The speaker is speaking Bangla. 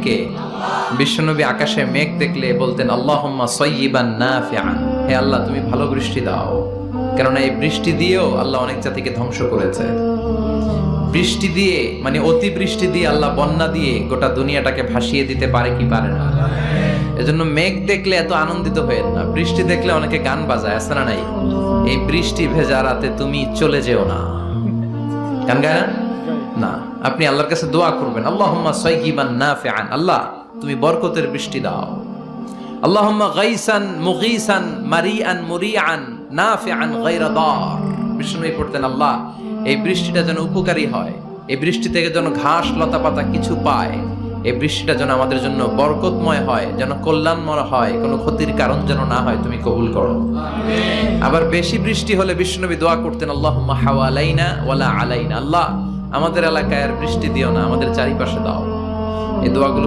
কে? বিশ্বনবী আকাশে মেঘ দেখলে বলতেন আল্লাহুম্মা সাইয়্যিবান নাফিআন, হে আল্লাহ তুমি ভালো বৃষ্টি দাও। কেননা এই বৃষ্টি দিয়েও আল্লাহ অনেক জাতিকে ধ্বংস করেছে। বৃষ্টি দিয়ে মানে অতি বৃষ্টি দিয়ে আল্লাহ বন্যা দিয়ে গোটা দুনিয়াটাকে ভাসিয়ে দিতে পারে কি পারে না? এজন্য মেঘ দেখলে এত আনন্দিত হয়েন না, বৃষ্টি দেখলে অনেকে গান বাজায়, আছে না নাই? এই বৃষ্টি ভেজা রাতে তুমি চলে যেও না, গান গায় না? আপনি আল্লাহর কাছে দোয়া করবেন আল্লাহুম্মা সাইয়্যিবান নাফিআন, আল্লাহ তুমি বরকতের বৃষ্টি দাও। আল্লাহুম্মা গাইসান মুগীসান মারিআন মুরিআন নাফিআন গায়রা দার। বিষ্ণুই পড়তেন আল্লাহ এই বৃষ্টিটা যেন উপকারী হয়, এই বৃষ্টি থেকে যেন ঘাস লতা পাতা কিছু পায়, এই বৃষ্টিটা যেন আমাদের জন্য বরকতময় হয়, যেন কল্যাণময় হয়, কোনো ক্ষতির কারণ যেন না হয়, তুমি কবুল করো। আবার বেশি বৃষ্টি হলে বিষ্ণুনবী দোয়া করতেন আল্লাহুম্মা হাওয়ালাইনা ওয়ালা আলাইনা, আল্লাহ আমাদের এলাকায় আর বৃষ্টি দিও না, আমাদের চারিপাশে দাও। এই দোয়াগুলো